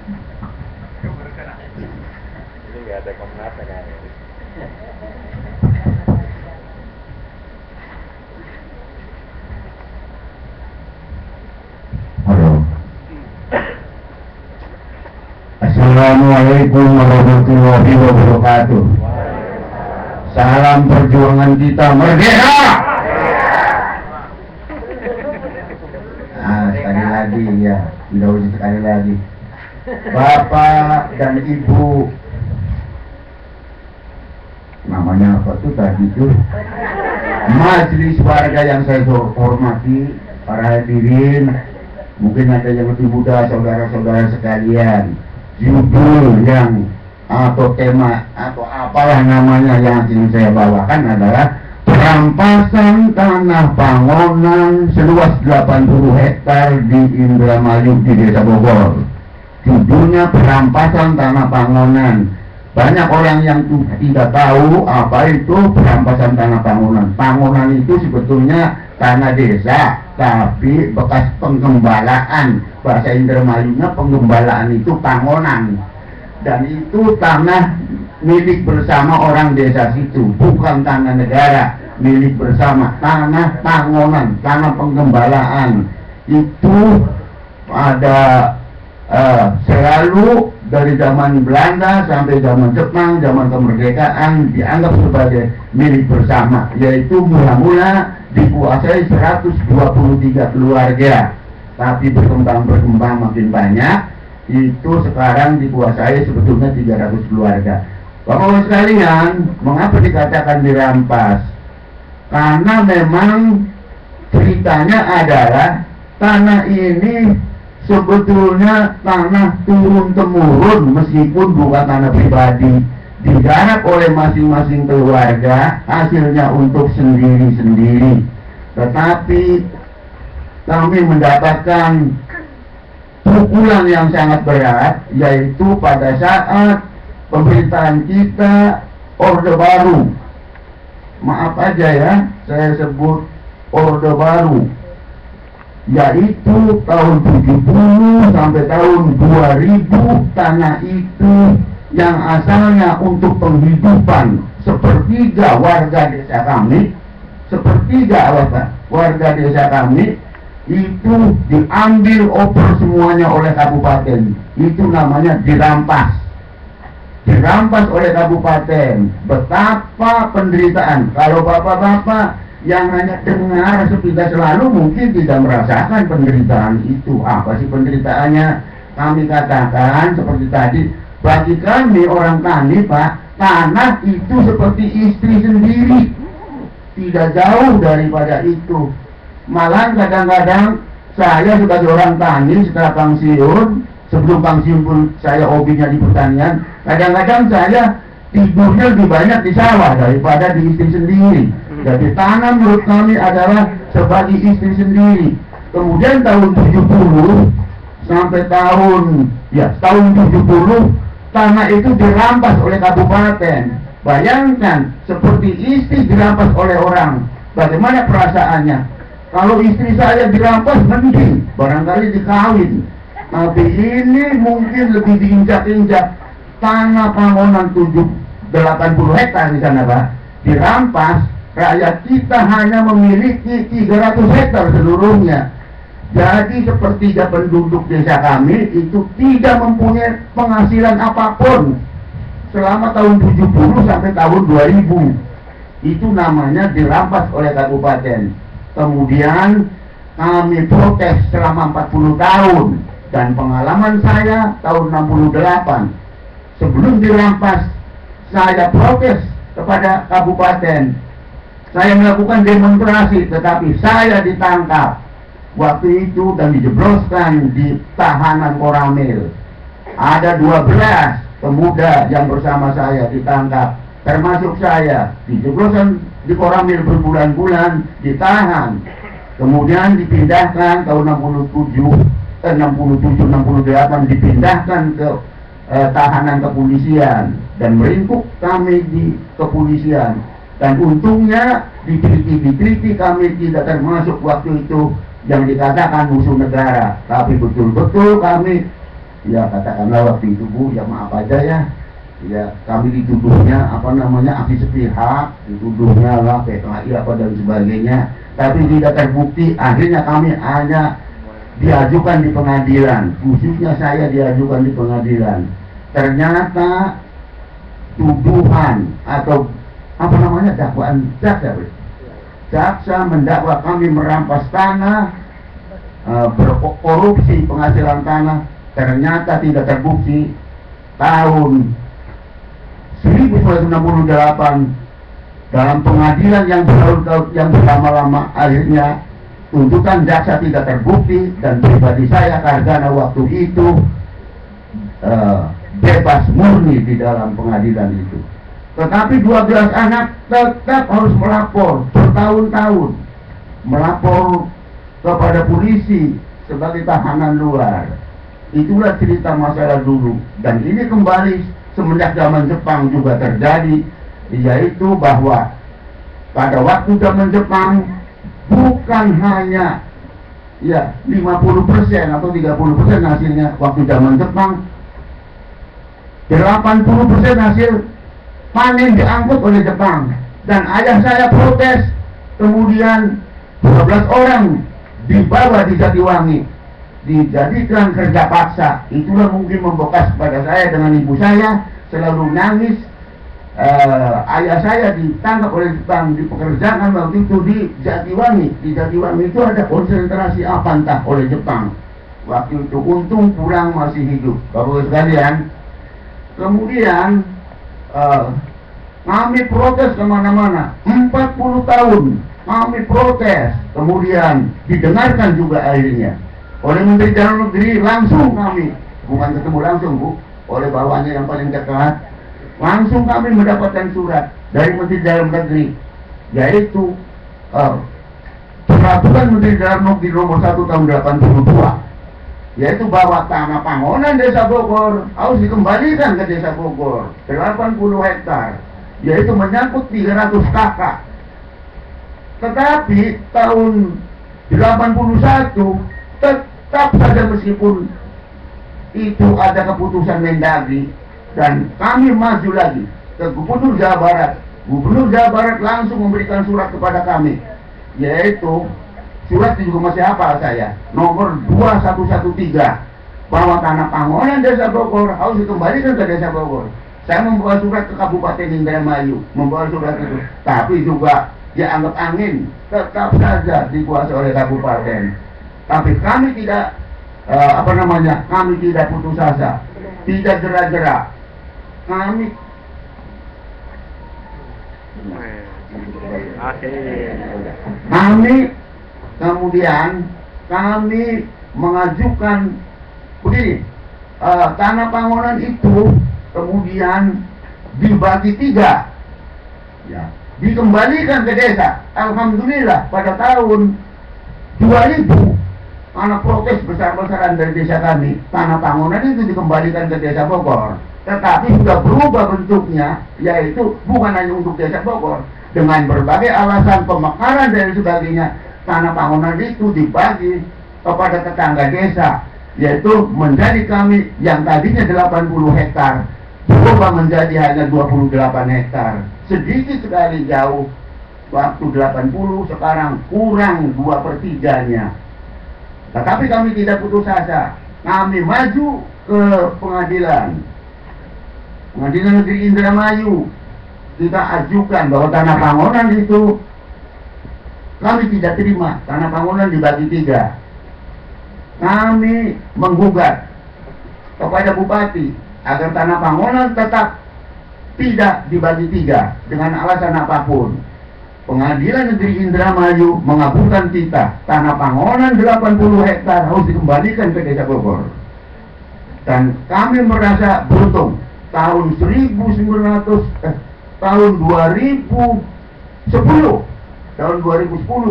Ini nggak ada Komnas kan? Halo. Assalamualaikum warahmatullahi wabarakatuh. Salam perjuangan kita merdeka. Sekali lagi ya, tidak usah sekali lagi. Bapak dan Ibu, namanya apa tuh tadi tuh? Majelis warga yang saya hormati, para hadirin, mungkin ada yang lebih muda, saudara-saudara sekalian. Judul yang atau tema atau apalah namanya yang ingin saya bawakan adalah perampasan tanah bangunan seluas 80 hektar di Indramayu di Desa Bogor. Judulnya perampasan tanah bangunan. Banyak orang yang tidak tahu apa itu perampasan tanah bangunan. Bangunan itu sebetulnya tanah desa, tapi bekas penggembalaan. Bahasa Indramayunya penggembalaan itu bangunan. Dan itu tanah milik bersama orang desa situ, bukan tanah negara, milik bersama, tanah bangunan, tanah penggembalaan. Itu ada selalu dari zaman Belanda sampai zaman Jepang, zaman kemerdekaan dianggap sebagai milik bersama, yaitu mula-mula dikuasai 123 keluarga, tapi berkembang makin banyak. Itu sekarang dikuasai sebetulnya 300 keluarga. Bapak-bapak sekalian, mengapa dikatakan dirampas? Karena memang ceritanya adalah tanah ini sebetulnya tanah turun-temurun, meskipun bukan tanah pribadi, digarap oleh masing-masing keluarga, hasilnya untuk sendiri-sendiri. Tetapi kami mendapatkan pukulan yang sangat berat, yaitu pada saat pemerintahan kita Orde Baru. Maaf aja ya, saya sebut Orde Baru, yaitu tahun 70 sampai tahun 2000. Tanah itu yang asalnya untuk penghidupan sepertiga warga desa kami, warga desa kami, itu diambil oper semuanya oleh kabupaten. Itu namanya dirampas oleh kabupaten. Betapa penderitaan. Kalau bapak-bapak yang hanya dengar sepintas selalu mungkin tidak merasakan penderitaan itu. Apa sih penderitaannya? Kami katakan seperti tadi, bagi kami orang tani, Pak, tanah itu seperti istri sendiri, tidak jauh daripada itu. Malah kadang-kadang saya sebagai orang tani setelah pensiun, sebelum pensiun pun saya hobinya di pertanian, kadang-kadang saya tidurnya lebih banyak di sawah daripada di istri sendiri. Jadi tanah menurut kami adalah sebagai istri sendiri. Kemudian tahun 70 sampai tahun 70 tanah itu dirampas oleh kabupaten. Bayangkan seperti istri dirampas oleh orang, bagaimana perasaannya? Kalau istri saya dirampas mending barangkali dikawin, tapi ini mungkin lebih diinjak-injak. Tanah bangunan 80 hektar di sana, Pak, dirampas. Rakyat kita hanya memiliki 300 hektar seluruhnya. Jadi sepertiga penduduk desa kami itu tidak mempunyai penghasilan apapun selama tahun 70 sampai tahun 2000. Itu namanya dirampas oleh kabupaten. Kemudian kami protes selama 40 tahun. Dan pengalaman saya tahun 68, sebelum dirampas, saya protes kepada kabupaten. Saya melakukan demonstrasi, tetapi saya ditangkap waktu itu dan dijebloskan di tahanan Koramil. Ada 12 pemuda yang bersama saya ditangkap, termasuk saya, dijebloskan di Koramil berbulan-bulan, ditahan. Kemudian dipindahkan tahun 67-68 dipindahkan ke tahanan kepolisian dan meringkuk kami di kepolisian. Dan untungnya diteliti kami tidak termasuk waktu itu yang dikatakan musuh negara, tapi betul-betul kami ya katakanlah waktu itu Bu, ya maaf aja ya, ya kami dituduhnya aksi sepihak, dituduhnya lah PKI apa dan sebagainya, tapi tidak terbukti. Akhirnya kami hanya diajukan di pengadilan, khususnya saya diajukan di pengadilan. Ternyata tuduhan atau dakwaan jaksa mendakwa kami merampas tanah, berkorupsi penghasilan tanah. Ternyata tidak terbukti. Tahun 1968 dalam pengadilan yang berlama-lama, akhirnya tuntutan jaksa tidak terbukti, dan pribadi saya karena waktu itu bebas murni di dalam pengadilan itu. Tetapi 12 anak tetap harus melapor bertahun-tahun, melapor kepada polisi sebagai tahanan luar. Itulah cerita masalah dulu, dan ini kembali semenjak zaman Jepang juga terjadi, yaitu bahwa pada waktu zaman Jepang bukan hanya 50% atau 30% hasilnya. Waktu zaman Jepang 80% hasil panen diangkut oleh Jepang, dan ayah saya protes. Kemudian 12 orang dibawa di Jatiwangi, dijadikan kerja paksa. Itulah mungkin membekas pada saya dengan ibu saya selalu nangis. Ayah saya ditangkap oleh Jepang, dipekerjakan waktu itu di Jatiwangi. Di Jatiwangi itu ada konsentrasi apa entah oleh Jepang. Waktu itu untung pulang masih hidup, Bapak sekalian. Kemudian kami protes kemana-mana, 40 tahun kami protes. Kemudian didengarkan juga akhirnya oleh Menteri Dalam Negeri. Langsung kami, bukan ketemu langsung Bu, oleh bawahnya yang paling dekat, langsung kami mendapatkan surat dari Menteri Dalam Negeri, yaitu Peraturan Menteri Dalam Negeri nomor 1 tahun 82, yaitu bahwa tanah panggonan Desa Bogor harus dikembalikan ke Desa Bogor 80 hektar, yaitu menyangkut 300 kakak. Tetapi tahun 81 tetap saja, meskipun itu ada keputusan Mendagri, dan kami maju lagi ke Gubernur Jawa Barat. Gubernur Jawa Barat langsung memberikan surat kepada kami, yaitu surat itu juga masih hafal saya, nomor 2113, bahwa tanah panggonan Desa Bogor harus dikembalikan ke Desa Bogor. Saya membawa surat ke Kabupaten Indramayu, membawa surat itu, tapi juga dianggap angin, tetap saja dikuasai oleh kabupaten. Tapi kami tidak kami tidak putus asa, tidak gerak-gerak. Kemudian kami mengajukan begini, tanah panggonan itu kemudian dibagi 3, ya, dikembalikan ke desa. Alhamdulillah pada tahun 2000 anak protes besar-besaran dari desa kami, tanah panggonan itu dikembalikan ke Desa Bogor. Tetapi sudah berubah bentuknya, yaitu bukan hanya untuk Desa Bogor, dengan berbagai alasan pemekaran dan sebagainya. Tanah panggonan itu dibagi kepada tetangga desa, yaitu menjadi kami yang tadinya 80 hektar berubah menjadi hanya 28 hektar. Sedikit sekali jauh. Waktu 80 sekarang kurang 2/3-nya. Tetapi kami tidak putus asa. Kami maju ke pengadilan Negeri Indramayu. Kita ajukan bahwa tanah panggonan itu kami tidak terima, tanah panggonan dibagi 3. Kami menggugat kepada Bupati agar tanah panggonan tetap tidak dibagi 3 dengan alasan apapun. Pengadilan Negeri Indramayu mengabulkan kita, tanah panggonan 80 hektar harus dikembalikan ke Desa Bogor. Dan kami merasa beruntung. Tahun 2010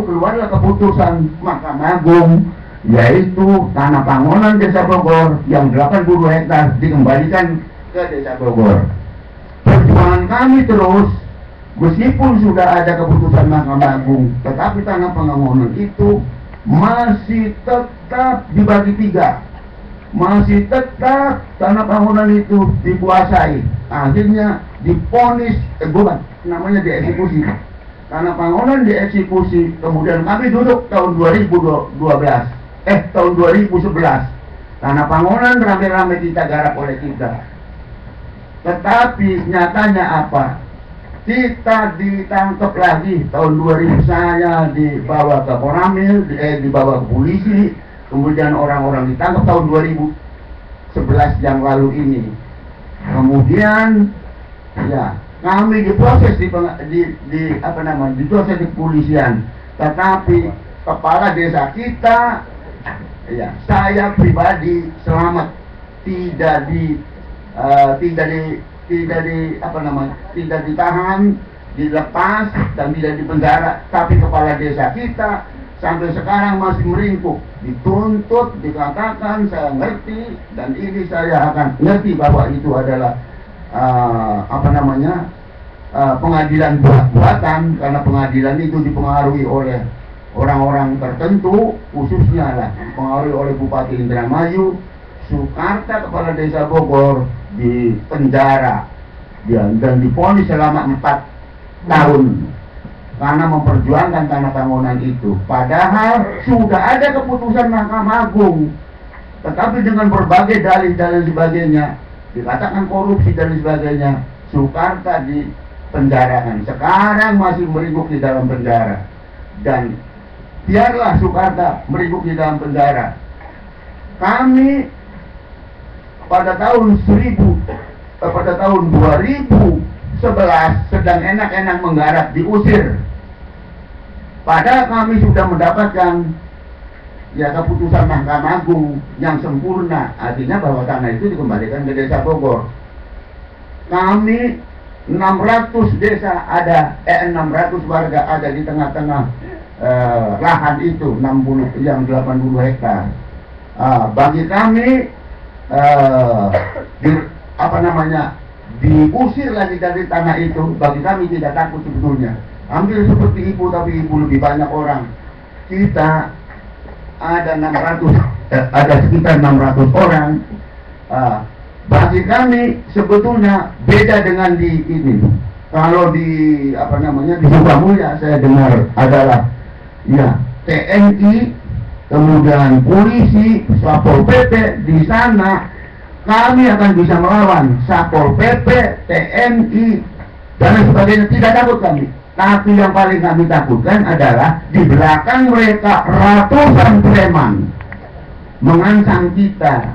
keluarlah keputusan Mahkamah Agung, yaitu tanah panggonan Desa Bogor yang 80 hektar dikembalikan ke Desa Bogor. Perjuangan kami terus, meskipun sudah ada keputusan Mahkamah Agung, tetapi tanah panggonan itu masih tetap dibagi 3. masih tetap tanah bangunan itu dikuasai. Akhirnya diponis, bukan, namanya dieksekusi. Tanah bangunan dieksekusi, kemudian kami duduk tahun 2012, tahun 2011. Tanah bangunan rame-rame kita garap oleh kita. Tetapi nyatanya apa? Kita ditangkap lagi tahun 2000, saya dibawa ke Koramil, dibawa ke polisi. Kemudian orang-orang ditangkap tahun 2011 yang lalu ini. Kemudian ya kami diproses diproses di kepolisian. Tetapi kepala desa kita, ya saya pribadi selamat, tidak ditahan, dilepas dan tidak dipenjara. Tapi kepala desa kita sampai sekarang masih meringkuk, dituntut, dikatakan saya ngerti, dan ini saya akan ngerti bahwa itu adalah pengadilan buat-buatan, karena pengadilan itu dipengaruhi oleh orang-orang tertentu, khususnya lah dipengaruhi oleh Bupati Indramayu. Sukarta, kepala desa Bogor, di penjara dan diponis selama 4 tahun karena memperjuangkan tanah bangunan itu. Padahal sudah ada keputusan Mahkamah Agung, tetapi dengan berbagai dalih-dalih sebagainya, dikatakan korupsi dan sebagainya, Sukarta di penjarakan. Sekarang masih meringkuk di dalam penjara, dan biarlah Sukarta meringkuk di dalam penjara. Kami pada tahun 2011 sedang enak-enak menggarap, diusir. Padahal kami sudah mendapatkan keputusan Mahkamah Agung yang sempurna, artinya bahwa tanah itu dikembalikan ke desa Bogor. Kami 600 desa ada, 600 warga ada di tengah-tengah lahan itu, 80 hektar. Bagi kami diusir lagi dari tanah itu, bagi kami tidak takut sebetulnya. Hampir seperti ibu, tapi ibu lebih banyak orang. Kita ada sekitar 600 orang. Bagi kami sebetulnya beda dengan di ini. Kalau di di Sukamulya saya dengar adalah TNI, kemudian polisi, Satpol PP. Di sana kami akan bisa melawan Satpol PP, TNI dan sebagainya, tidak takut kami. Tapi yang paling kami takutkan adalah di belakang mereka ratusan preman mengancam kita.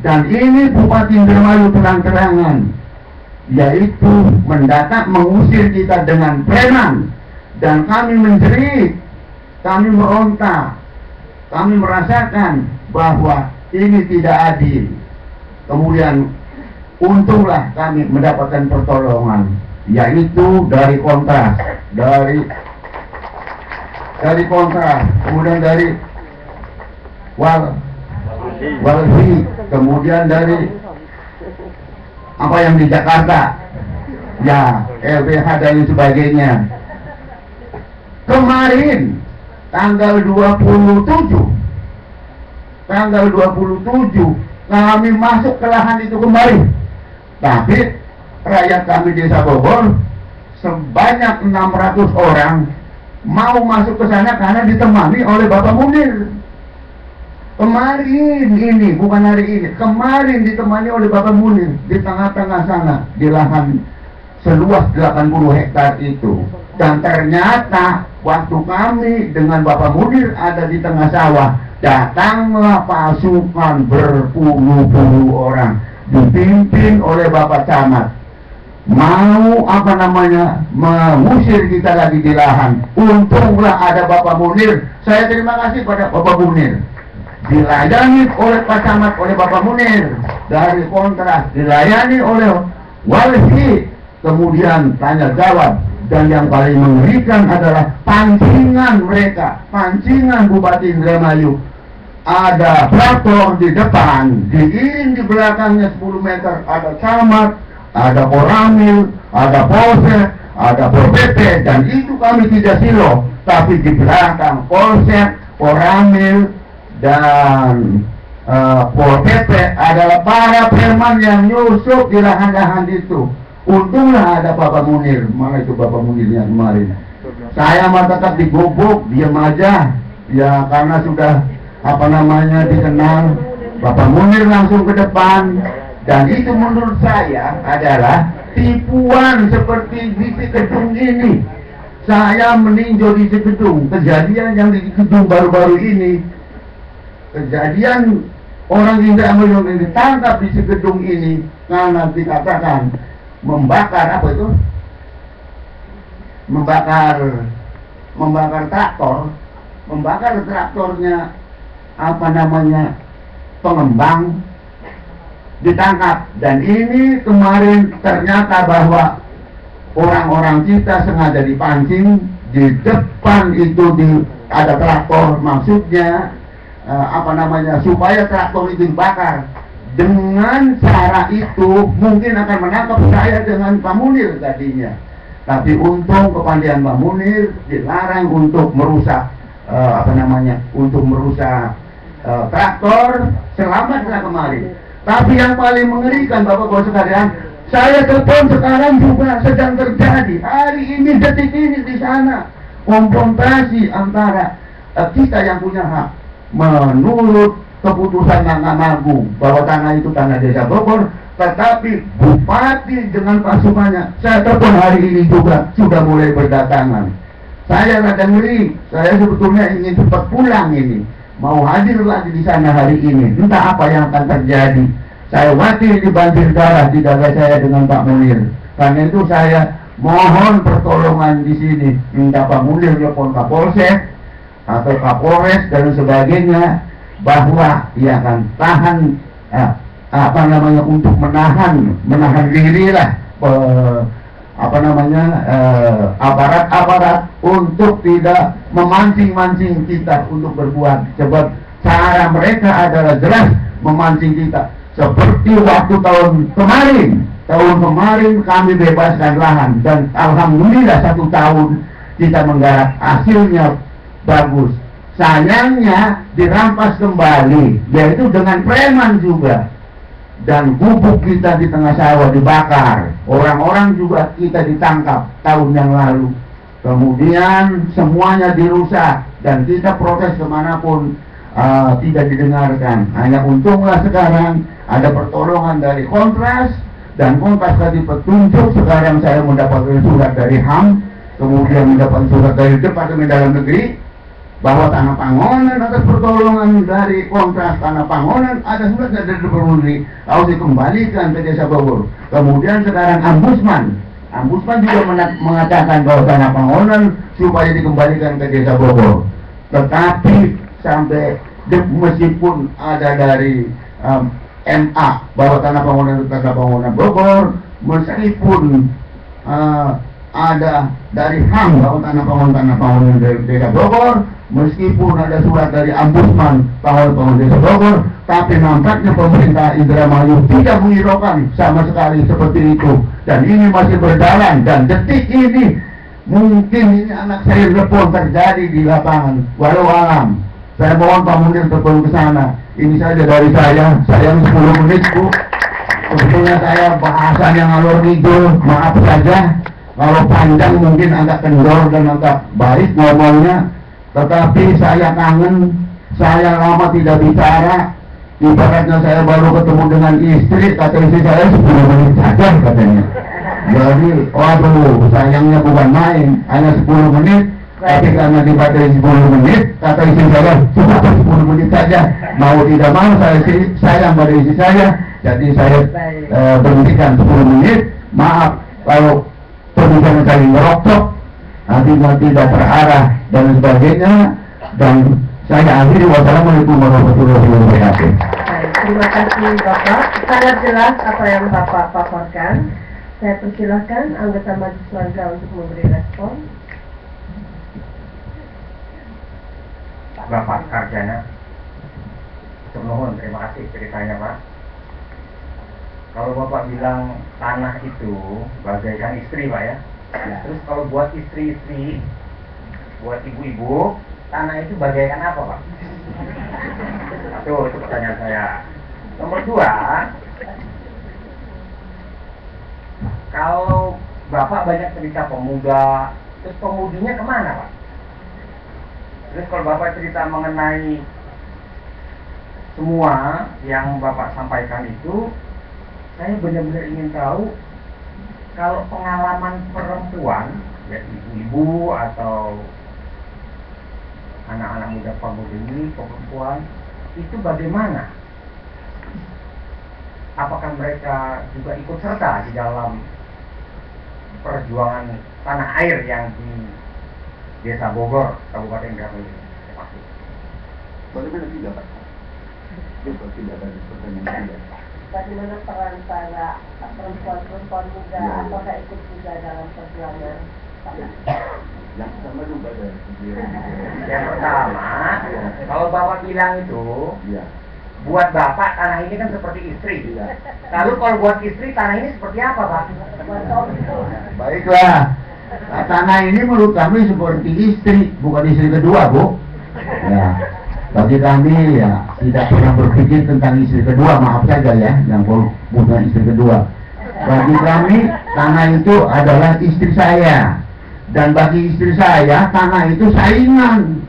Dan ini Bupati Indramayu terang-terangan, yaitu mendatang mengusir kita dengan preman. Dan kami menjerit, kami meronta, kami merasakan bahwa ini tidak adil. Kemudian untunglah kami mendapatkan pertolongan, yaitu dari Kontras, dari Kontras, kemudian dari Walhi, kemudian dari apa yang di Jakarta, LBH dan sebagainya. Kemarin tanggal 27 kami masuk ke lahan itu kembali, tapi rakyat kami desa Bogor sebanyak 600 orang mau masuk ke sana karena ditemani oleh Bapak Munir. Kemarin ini, bukan hari ini, kemarin ditemani oleh Bapak Munir di tengah-tengah sana, di lahan seluas 80 hektar itu. Dan ternyata waktu kami dengan Bapak Munir ada di tengah sawah, datanglah pasukan berpuluh-puluh orang dipimpin oleh Bapak Camat, mau mengusir kita lagi di lahan. Untunglah ada Bapak Munir. Saya terima kasih pada Bapak Munir, dilayani oleh Pak Camat, oleh Bapak Munir. Dari Kontras dilayani oleh Walhi, kemudian tanya jawab. Dan yang paling mengerikan adalah pancingan mereka, pancingan Bupati Indramayu. Ada traktor di depan, diiring di belakangnya 10 meter ada camat, ada Koramil, ada Polsek, ada Pol PP, dan itu kami tidak silo. Tapi di belakang Polsek, Koramil, dan Pol PP adalah para preman yang nyusup di lahan-lahan itu. Untunglah ada Bapak Munir. Mana itu Bapak Munirnya kemarin? Saya mah tetap digubuk, diam aja. Ya karena sudah dikenal. Bapak Munir langsung ke depan. Dan itu menurut saya adalah tipuan seperti di gedung ini. Saya meninjau di gedung. Kejadian yang di gedung baru-baru ini, kejadian orang yang ditangkap di gedung ini karena dikatakan membakar apa itu? Membakar traktor, membakar traktornya pengembang, ditangkap. Dan ini kemarin ternyata bahwa orang-orang kita sengaja dipancing di depan itu ada traktor, maksudnya supaya traktor itu dibakar. Dengan cara itu mungkin akan menangkap saya dengan Pak Munir tadinya. Tapi untung kepandaian Pak Munir dilarang untuk merusak traktor. Selamatlah kemarin. Tapi yang paling mengerikan Bapak-Bapak sekalian, saya telepon sekarang juga sedang terjadi hari ini, detik ini di sana konfrontasi antara kita yang punya hak menurut keputusan Mahkamah Agung bahwa tanah itu tanah Desa Bogor, tetapi bupati dengan pasukannya, saya telepon hari ini juga sudah mulai berdatangan. Saya rada ngeri, saya sebetulnya ingin cepat pulang ini, mau hadir lagi di sana hari ini, entah apa yang akan terjadi. Saya khawatir di banjir darah di dada saya dengan Pak Munir. Karena itu saya mohon pertolongan di sini, minta Pak Munir telepon Kapolsek atau Kapolres dan sebagainya, bahwa ia akan tahan untuk menahan diri lah aparat untuk tidak memancing-mancing kita untuk berbuat. Sebab cara mereka adalah jelas memancing kita. Seperti waktu tahun kemarin kami bebaskan lahan, dan alhamdulillah 1 tahun kita menggarap, hasilnya bagus. Sayangnya dirampas kembali, yaitu dengan preman juga. Dan gubuk kita di tengah sawah dibakar. Orang-orang juga kita ditangkap tahun yang lalu. Kemudian semuanya dirusak dan kita protes kemanapun tidak didengarkan. Hanya untunglah sekarang ada pertolongan dari Kontras, dan Kontras tadi petunjuk. Sekarang saya mendapatkan surat dari HAM, kemudian mendapat surat dari Departemen Dalam Negeri bahwa Tanah Pangonan atas pertolongan dari Kontras Tanah Pangonan ada surat dari Departemen Negeri harus dikembalikan ke Desa Bogor. Kemudian sekarang Ambusman juga mengatakan bahwa Tanah Pangonan supaya dikembalikan ke Desa Bogor. Tetapi sampai meskipun ada dari MA bahwa Tanah Pangonan Bogor, meskipun ada dari HAM bahwa Tanah Pangonan Desa Bogor, meskipun ada surat dari Ambusman Pangonan Desa Bogor, tapi nampaknya pemerintah Indramayu tidak menghiraukan sama sekali seperti itu. Dan ini masih berjalan, dan detik ini mungkin ini anak saya telepon terjadi di lapangan. Walau alam, saya mohon Pak Munir telepon ke sana. Ini saja dari saya 10 menit Bu. Sebetulnya saya bahasanya ngalor ngidul, maaf saja kalau panjang mungkin agak kendor dan agak baik ngomongnya. Tetapi saya kangen, saya lama tidak bicara. Ibaratnya saya baru ketemu dengan istri, kata istri saya 10 menit saja katanya. Jadi, waduh, sayangnya bukan main, hanya 10 menit. Tapi karena dibatasi 10 menit, kata istri saya, sudah 10 menit saja. Mau tidak mau, saya sayang pada istri saya. Jadi saya berhentikan 10 menit. Maaf kalau perbincangan kali ngerokok, artinya tidak terarah dan sebagainya. Dan saya akhiri, wassalamualaikum warahmatullahi wabarakatuh. Terima kasih Bapak, sangat jelas apa yang Bapak paparkan. Saya persilahkan anggota Majelis Warga untuk memberi respon. Bapak Karjana, mohon terima kasih ceritanya Pak. Kalau Bapak bilang tanah itu bagaikan istri Pak ya, terus kalau buat istri-istri, buat ibu-ibu, tanah itu bagaikan apa Pak? Satu, itu pertanyaan saya. Nomor dua, kalau Bapak banyak cerita pemuda, terus pemudinya kemana Pak? Terus kalau Bapak cerita mengenai semua yang Bapak sampaikan itu, saya benar-benar ingin tahu kalau pengalaman perempuan, ya ibu-ibu atau anak-anak muda pemudi perempuan itu bagaimana? Apakah mereka juga ikut serta di dalam perjuangan tanah air yang di Desa Bogor, Kabupaten Gresik? Bagaimana tidak, Pak? Itu tidak ada pertanyaan tidak. Bagaimana peran para perempuan-perempuan muda, Ya. apakah ikut juga dalam perjuangan? Yang sama juga ada. Yang pertama, kalau Bapak bilang itu, Iya. buat Bapak tanah ini kan seperti istri. Iya. Lalu kalau buat istri tanah ini seperti apa Pak? Buat suami itu. Baiklah. Nah, tanah ini menurut kami seperti istri, bukan istri kedua, Bu. Ya. Bagi kami ya tidak pernah berpikir tentang istri kedua, maaf saja ya, yang punya istri kedua. Bagi kami tanah itu adalah istri saya, dan bagi istri saya tanah itu saingan.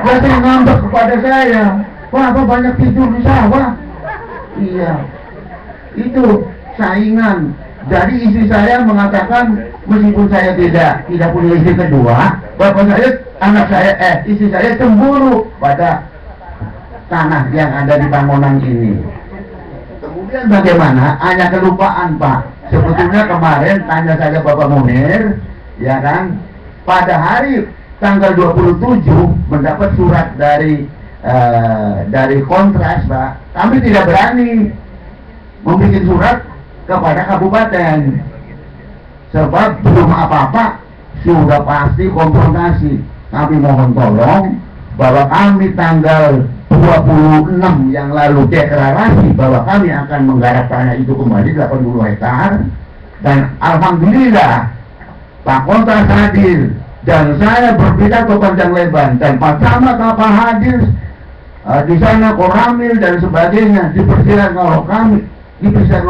Dia sering ngambek kepada saya, wah apa banyak tidur di sawah. Iya, itu saingan. Jadi istri saya mengatakan meskipun saya tidak punya istri kedua, istri saya cemburu pada tanah yang ada di bangunan ini. Kemudian bagaimana? Hanya kelupaan, Pak. Sebetulnya kemarin tanya saya Bapak Munir, ya kan, pada hari tanggal 27 mendapat surat dari kontras, Pak. Kami tidak berani membuat surat kepada kabupaten, sebab belum apa-apa sudah pasti konfrontasi. Kami mohon tolong bahwa kami tanggal 26 yang lalu deklarasi bahwa kami akan menggarap tanah itu kembali 80 hektar, dan alhamdulillah Pak Kontras hadir dan saya berpidato panjang lebar dan Pak Camat apa hadir di sana, Koramil dan sebagainya, dipersilakan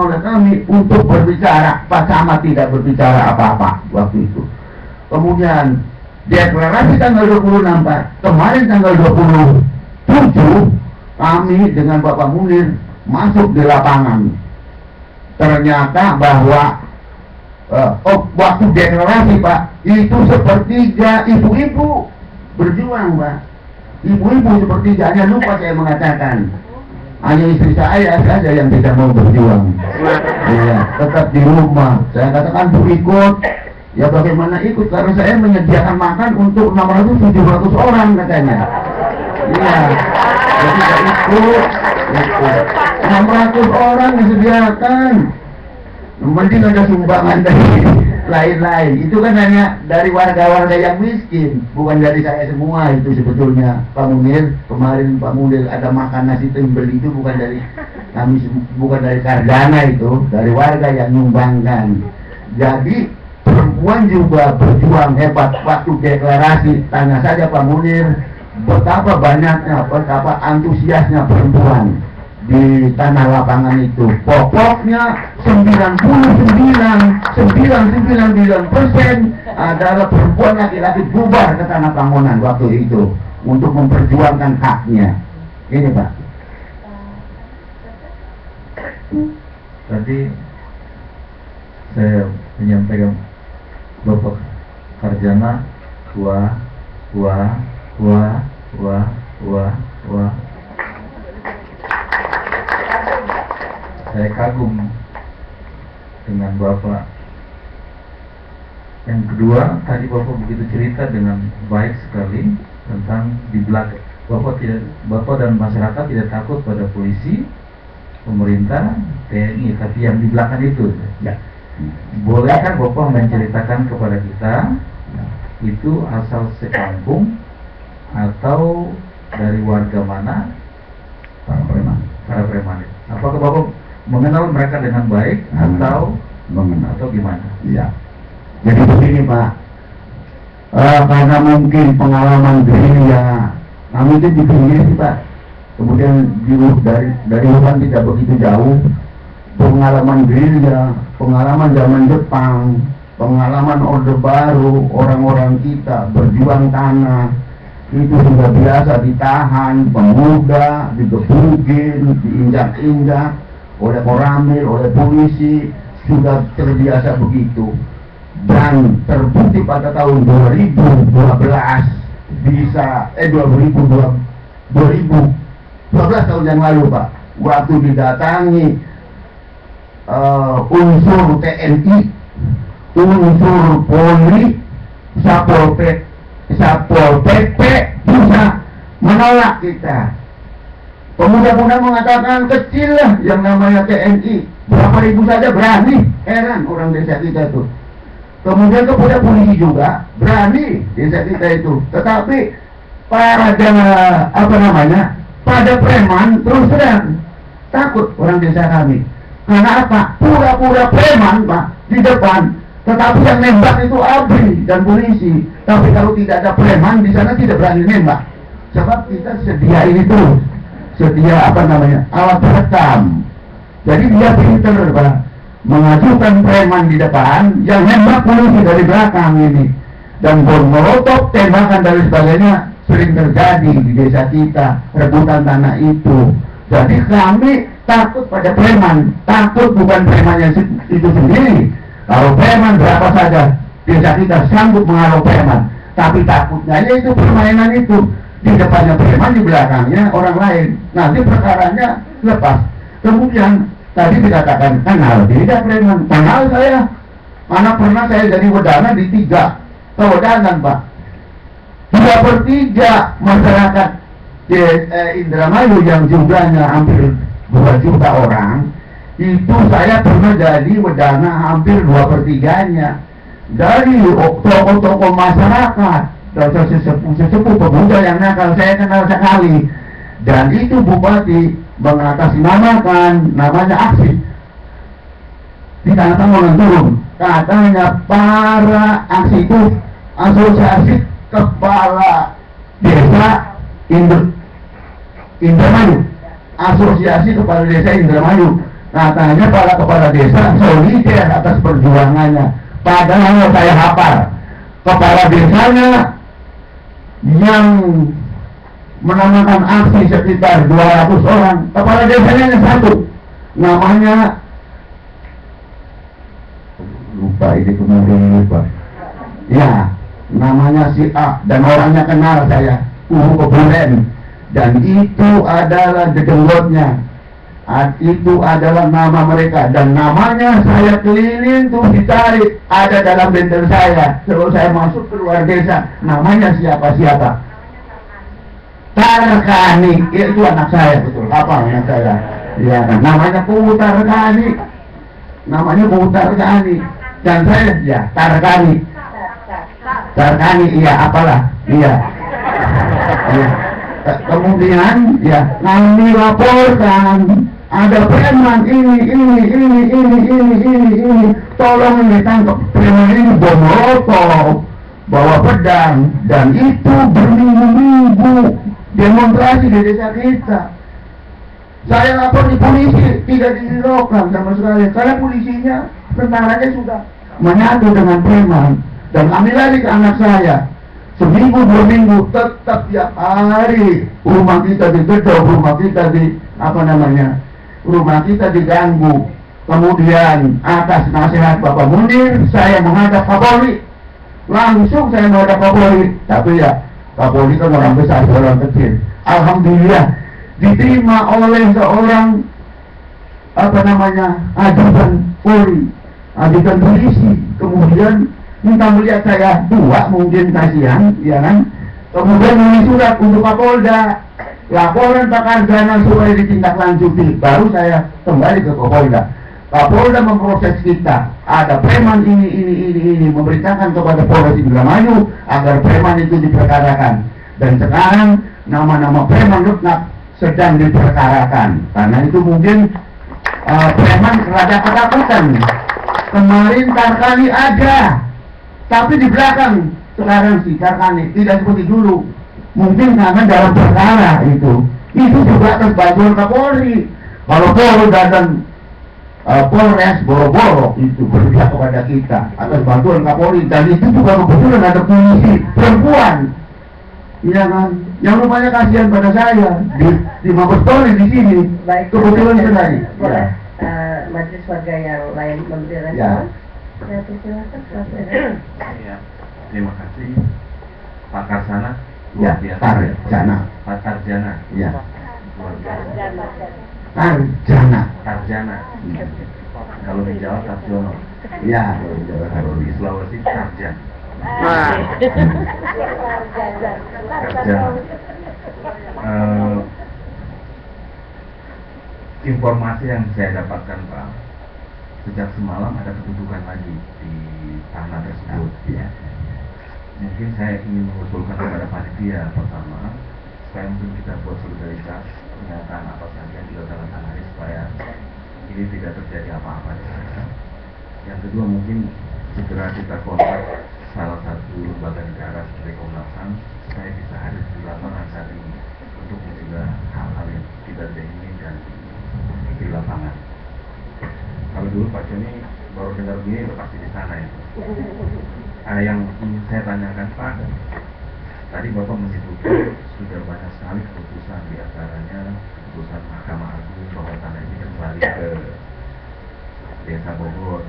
oleh kami untuk berbicara. Pak Camat tidak berbicara apa-apa waktu itu. Kemudian deklarasi tanggal 26, Pak. Kemarin tanggal 27 kami dengan Bapak Munir masuk di lapangan. Ternyata bahwa waktu deklarasi, Pak, itu sepertiga ibu-ibu berjuang, Pak. Ibu-ibu sepertiga, hanya lupa saya mengatakan. Hanya istri saya saja yang tidak mau berjuang. Ya, tetap di rumah. Saya katakan Bu ikut. Ya bagaimana ikut? Karena saya menyediakan makan untuk 600-700 orang katanya. Iya. Jadi saya ikut. 600 orang disediakan. Mending ada sumbangan dari lain-lain. Itu kan hanya dari warga-warga yang miskin, bukan dari saya semua itu sebetulnya. Pak Munir, kemarin Pak Munir ada makan nasi tembel itu bukan dari kami, bukan dari Kardana, itu dari warga yang nyumbangkan. Jadi perempuan juga berjuang hebat waktu deklarasi. Tanya saja Pak Munir betapa banyaknya, betapa antusiasnya perempuan di tanah lapangan itu. Pokoknya 99,99% adalah perempuan laki-laki bubar ke tanah bangunan waktu itu untuk memperjuangkan haknya. Ini Pak. Tadi saya menyampaikan Bapak Karjana wah. Saya kagum dengan Bapak. Yang kedua, tadi Bapak begitu cerita dengan baik sekali tentang di belakang. Bapak dan masyarakat tidak takut pada polisi, pemerintah, TNI, tapi yang di belakang itu. Ya. Bolehkah Bapak menceritakan kepada kita itu asal sekampung atau dari warga mana? Para preman. Para preman. Apakah Bapak mengenal mereka dengan baik atau mengenal atau gimana? Iya. Jadi begini Pak, karena mungkin pengalaman gerilya, kami itu di pinggir sih Pak. kemudian dari Wuhan tidak begitu jauh, pengalaman gerilya, pengalaman zaman Jepang, pengalaman Orde Baru, orang-orang kita berjuang tanah, itu sudah biasa ditahan, pemuda, digebukin, diinjak-injak oleh koramil, oleh polisi, sudah terbiasa begitu. Dan terbukti pada tahun 2012 bisa 2012 tahun yang lalu, Pak, waktu didatangi unsur TNI, unsur Polri, Satpol PP bisa menolak kita. Pemuda-pemuda mengatakan kecil lah yang namanya TNI, berapa ribu saja berani. Heran orang desa kita itu. Kemudian kepada polisi juga berani desa kita itu. Tetapi pada pada preman terus terang takut orang desa kami. Karena apa? Pura-pura preman, Pak, di depan. Tetapi yang nembak itu ABRI dan polisi. Tapi kalau tidak ada preman di sana tidak berani nembak. Sebab kita sedia ini terus, sedia alat perekam. Jadi dia pinter, Pak, mengajukan preman di depan, yang nembak polisi dari belakang ini. Dan bom molotov, tembakan dan sebagainya sering terjadi di desa kita, rebutan tanah itu. Jadi kami takut pada preman, takut bukan premannya itu sendiri. Kalau preman berapa saja, desa kita sanggup mengalau preman. Tapi takutnya itu permainan itu, di depannya preman, di belakangnya orang lain. Nanti perkaranya lepas. Kemudian tadi dikatakan kenal tidak preman, kenal saya. Mana pernah saya jadi wedana di 3 kewedanan, Pak. 2/3 masyarakat Indramayu yang jumlahnya hampir 2 juta orang, itu saya pernah jadi wedana hampir 2/3-nya. Dari tokoh-tokoh masyarakat, dari sesepuh pemuda yang nakal saya kenal sekali. Dan itu bupati mengatasnamakan namanya aksi di tanah orang turun. Katanya para aksi itu asosiasi kepala desa Indramayu, asosiasi kepala desa Indramayu. Katanya para kepala desa solider atas perjuangannya. Padahal saya hafal kepala desanya yang menamakan aksi sekitar 200 orang. Kepala desanya hanya 1, namanya lupa ini kemarin lupa. Ya, namanya si A, dan orangnya kenal saya, Kebulen. Dan itu adalah jedenggotnya, itu adalah nama mereka. Dan namanya saya keliling tuh ditarik, ada dalam bender saya. Kalau saya masuk keluar desa, namanya siapa-siapa. Tarkani, itu anak saya, betul. Apa anak saya? Ya, namanya Tarkani. Namanya Tarkani. Dan saya, ya, Tarkani. Tarkani, iya, apalah. Iya. Ya. Kemudian, ya, kami laporkan ada preman ini. Tolong ditangkap. Preman ini bawa molotov, bawa pedang, dan itu berminggu-minggu demonstrasi di desa kita. Saya lapor di polisi, tidak dihiraukan sama sekali. Karena polisinya, tentaranya sudah menyatu dengan preman. Dan kami lari ke anak saya. Seminggu 2 minggu tetap tiap hari rumah kita digedor, rumah kita rumah kita diganggu. Kemudian atas nasihat Bapak Munir, saya menghadap Kapolri. Langsung saya menghadap Kapolri. Tapi ya, Kapolri kan orang besar, orang kecil. Alhamdulillah diterima oleh seorang ajudan Polri, ajudan polisi. Kemudian minta melihat saya 2, mungkin kasihan, ya kan? Kemudian menulis surat untuk Kapolda, laporan Pak Karjana supaya ditindaklanjuti. Baru saya kembali ke Kapolda. Kapolda memproses kita. Ada preman ini, memberitakan kepada Polres Indramayu agar preman itu diperkarakan. Dan sekarang nama-nama preman lengkap sedang diperkarakan. Karena itu mungkin preman rada ketakutan. Kemarin Tarkani ada, tapi di belakang sekarang si Tarkani tidak seperti dulu. Mungkin karena dalam perkara itu Itu juga atas bantuan Kapolri. Kalau Polri dan Polres Boro-Boro itu berpihak kepada kita atas bantuan Kapolri, dan itu juga kebetulan ada polisi perempuan, iya kan, yang rupanya kasihan pada saya di Mabes Polri di sini. Baik, Kebetulan sekali. boleh Ya. majelis warga yang lain memberi Ya. respon. Saya persilakan Pak Ferry. Ya, terima kasih Pak Karsana. Ya, Luar biasa. Tarjana. Pak Tarjana. Ya, Luar biasa. Tarjana. Tarjana. Kalau di Jawa Tarjono. Ya, Kalau di Sulawesi Tarjan. Tarjan. Informasi yang saya dapatkan Pak, sejak semalam ada kedudukan lagi di tanah tersebut. Ya. Mungkin saya ingin mengusulkan kepada panitia pertama, supaya mungkin kita buat solidaritas, pernyataan apa saja yang ditandatangani supaya ini tidak terjadi apa-apa di sana. Yang kedua mungkin segera kita kontak salah satu lembaga negara seperti Komnas HAM supaya bisa hadir di lapangan saat ini untuk mencegah hal-hal yang tidak diinginkan di lapangan. Kalau dulu Pak Joni baru dengar begini udah pasti di sana ya. Yang ingin saya tanyakan Pak, tadi Bapak menyebutkan sudah banyak sekali keputusan, di antaranya keputusan Mahkamah Agung bahwa tanah ini kembali ke Desa Bogor,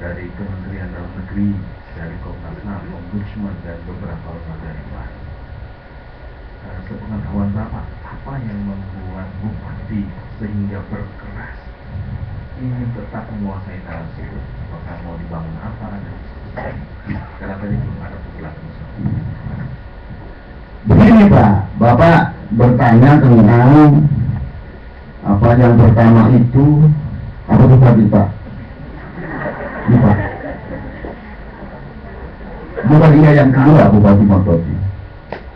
dari Kementerian Dalam Negeri, dari Komnas HAM, Ombudsman, dan beberapa lembaga yang lain. Sepengetahuan Bapak, apa yang membuat Bupati sehingga berkeras ingin tetap menguasai tanah tersebut? Apakah mau dibangun apa? Karena tadi belum ada penjelasan. Begini Pak, Bapak bertanya tentang apa yang pertama itu, apa itu tadi Pak? Ini Pak. Bukan iya yang kedua Bupati Motoci.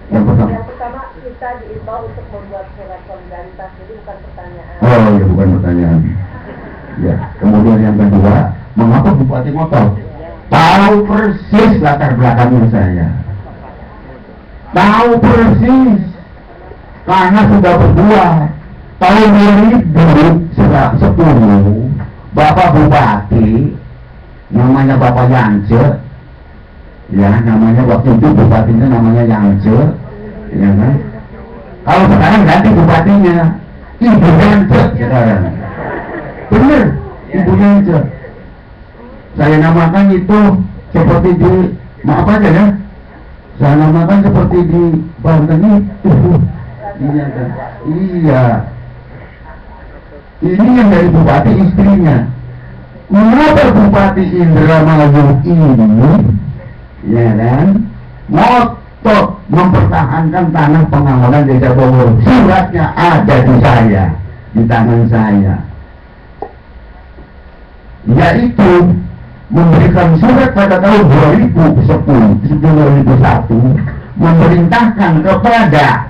Yang pertama. Yang pertama kita diimbau untuk membuat surat solidaritas, jadi bukan pertanyaan. Oh ya, bukan pertanyaan. Ya, kemudian yang kedua, mengapa Bupati Motor? Tahu persis latar belakangnya saya. Tahu persis, karena sudah berdua. Tahun 2010, Bapak Bupati, namanya Bapak Yance, ya namanya waktu itu bupatinya namanya Yance, ya kan? Kalau sekarang ganti bupatinya, Ibu Yance sekarang. Bener, Ibu Yance. Saya namakan itu seperti di, maaf aja ya, saya namakan seperti di Banten itu. Iya kan? Iya. Ini yang dari bupati istrinya. Mengapa Bupati Indramayu ini, ya kan, ngotot mempertahankan tanah pengawalan Desa Bogor? Suratnya ada di saya, di tangan saya. Yaitu memberikan surat pada tahun 2010, memerintahkan kepada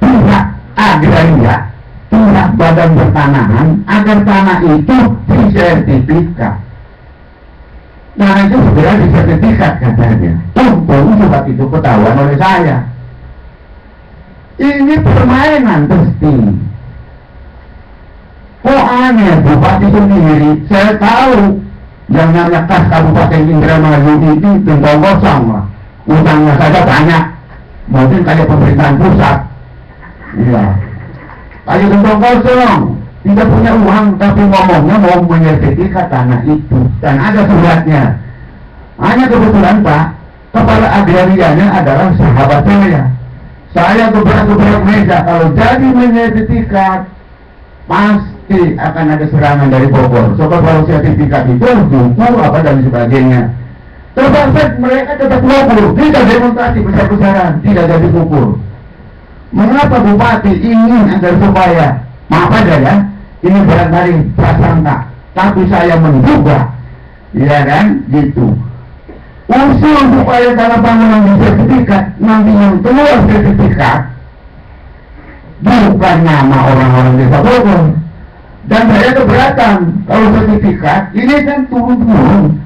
pihak agraria, pihak badan pertanahan, agar tanah itu disertifikat. Nah itu segera disertifikat katanya. Untung surat itu ketahuan oleh saya. Ini permainan pasti. Kok aneh, Bupati sendiri, saya tahu yang namanya kas Kabupaten Indramayu itu tentang kosong lah. Utangnya saja banyak, mungkin kayak pemerintahan pusat. Iya. Kayak tentang kosong, tidak punya uang, tapi ngomongnya mau menyertifikat tanah itu, dan ada suratnya. Hanya kebetulan Pak, kepala agrarianya adalah sahabat saya. Saya gebrak-gebrak meja, kalau jadi menyertifikat, pasti akan ada serangan dari Bogor. Sebab kalau sertifikat itu cukup apa dan sebagainya. Terpaksa mereka tetap kubur, tidak demonstrasi besar-besaran, tidak jadi kubur. Mengapa Bupati ingin agar supaya, maaf aja ya, ini barangkali prasangka, tapi saya menduga, ya kan, gitu. Usul supaya tanah bangunan sertifikat, nanti yang keluar sertifikat bukan nama orang-orang Desa Bogor. Dan saya keberatan kalau sertifikat ini kan turun-turun,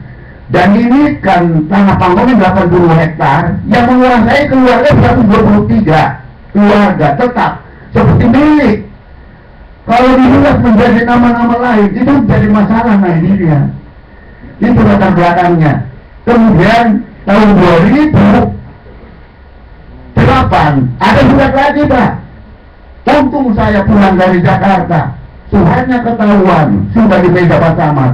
dan ini kan tanah bangunan 80 hektar yang menguasai keluarga 123. keluarga tetap seperti milik. Kalau dibuat menjadi nama-nama lain, itu jadi masalah nantinya. Itu latar belakangnya. Kemudian tahun 2008 ada surat lagi, Pak. Untung saya pulang dari Jakarta, suratnya ketahuan, sudah di meja Pak Camat.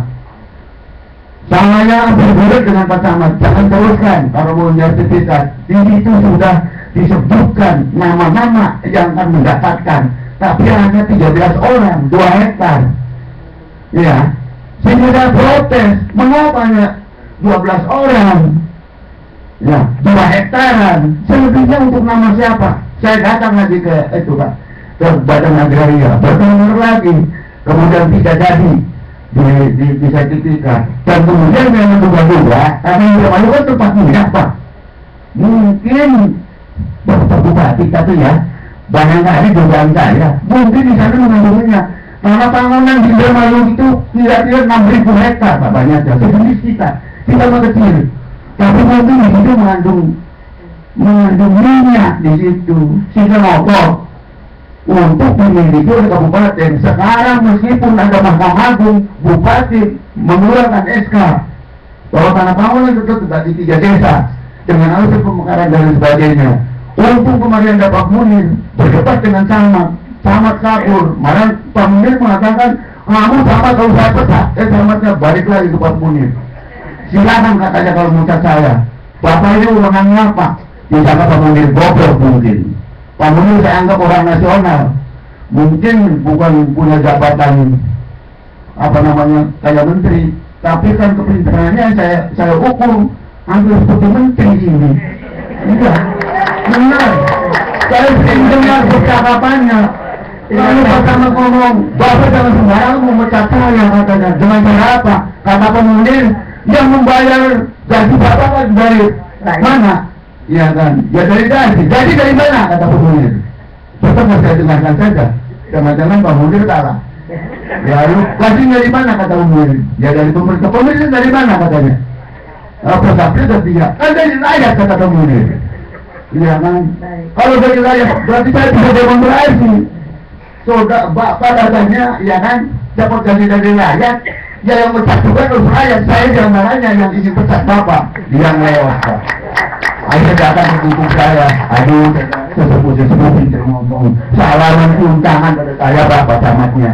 Saya berbuat dengan Pak Camat, jangan teruskan kalau mau sertifikat. Di situ sudah disebutkan nama-nama yang akan mendapatkan, tapi hanya 13 orang, 2 hektar. Ya, sehingga protes, mengapanya 12 orang? Ya, 2 hektaran, selebihnya untuk nama siapa? Saya datang lagi ke itu, Pak, ke Badan Agraria, bertengkar lagi, kemudian tidak jadi di sertifikat. Dan kemudian yang kedua, karena yang malu kan tempat minyak, Pak. Mungkin Bapak Bupati kata ya, barangkali dugaan saya, mungkin di sana mengandungnya. Karena bangunan di Indramayu itu kira-kira 6.000 hektar, Pak, banyaknya. Sejenis kita mah kecil. Tapi mungkin di situ mengandung minyak di situ. Sehingga ngokok untuk memiliki oleh kabupaten. Sekarang meskipun ada Mahkamah Agung, Bupati mengeluarkan SK bahwa tanah bangunan itu tidak di 3 desa dengan alasan pemekaran dan sebagainya. Untung kemarin ada Pak Munir berdebat dengan Camat kabur. Malah Pak Munir mengatakan, kamu sama kalau saya pecat. Camatnya balik lagi ke Pak Munir. Silakan katanya kalau menurut saya. Bapak ini ulangannya apa? Disangka Pak Munir goblok mungkin. Pak Munir saya anggap orang nasional. Mungkin bukan punya jabatan apa namanya kayak menteri, tapi kan kepintarannya saya ukur hampir seperti menteri ini. Enggak, benar. Saya sering dengar percakapannya. Lalu pertama ngomong, Bapak jangan sembarang memecat saya katanya. Dengan cara apa? Kata Pak Munir, yang membayar gaji Bapak kan dari mana? Iya kan? Ya dari gaji. Gaji dari mana? Kata Pak Munir. Tetap saya dengarkan saja. Jangan-jangan Pak Munir kalah. Lalu gaji dari mana kata Pak Munir? Ya dari pemerintah. Pemerintah dari mana katanya? Persapnya dari dia. Kan dari rakyat kata Pak Munir. Iya kan? Kalau dari rakyat berarti saya bisa demonstrasi. Bapak katanya, ya kan? Dapat gaji dari rakyat. Ya yang pecat juga harus rakyat. Saya diantaranya yang ingin pecat Bapak. Yang lewat, Pak. Akhirnya datang ke kuku saya. Aduh, sesepuh pintar ngomong. Salaman untangan pada saya Bapak Camatnya.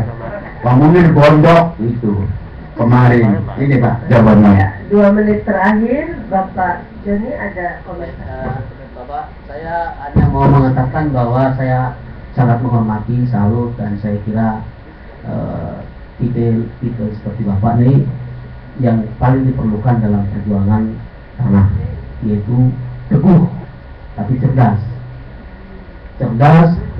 Pak Munir gondok itu kemarin. Ini Pak jawabannya. 2 menit terakhir, Bapak Joni ada komentar. Bapak, saya hanya mau mengatakan bahwa saya sangat menghormati, salut, dan saya kira tipe seperti Bapak ini yang paling diperlukan dalam perjuangan tanah, yaitu teguh tapi cerdas,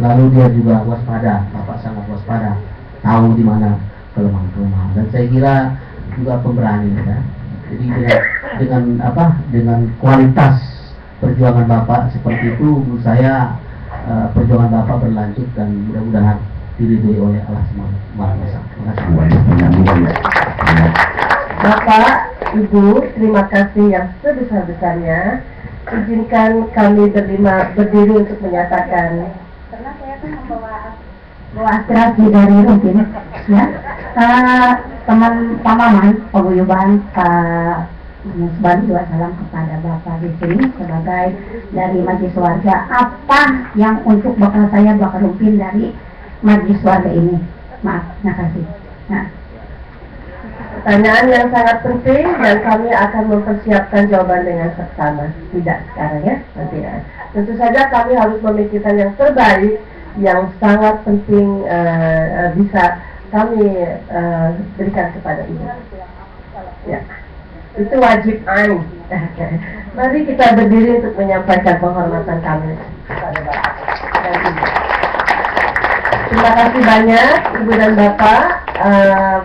lalu dia juga waspada. Bapak sangat waspada, tahu di mana kelemahan-kelemahan, dan saya kira juga pemberani, ya. Jadi dengan kualitas perjuangan Bapak seperti itu, menurut saya perjuangan Bapak berlanjut dan mudah-mudahan diridhoi oleh Allah SWT. Terima kasih. Bapak, Ibu, terima kasih yang sebesar-besarnya. Izinkan kami berlima berdiri untuk menyatakan. Karena saya kan membawa aspirasi dari Rutin, ya. Teman Pamaman, paguyuban, Pak Musban juga salam kepada Bapak di sini sebagai dari Majelis Warga. Apa yang untuk bakal saya bakal Rutin dari Majelis Warga ini? Maaf, terima kasih. Nah. Pertanyaan yang sangat penting dan kami akan mempersiapkan jawaban dengan seksama. Tidak sekarang ya, nanti ya. Tentu saja kami harus memikirkan yang terbaik, yang sangat penting bisa kami berikan kepada Ibu. Ya, itu wajib ain. Mari kita berdiri untuk menyampaikan penghormatan kami kepada Bapak dan Ibu. Terima kasih banyak Ibu dan Bapak.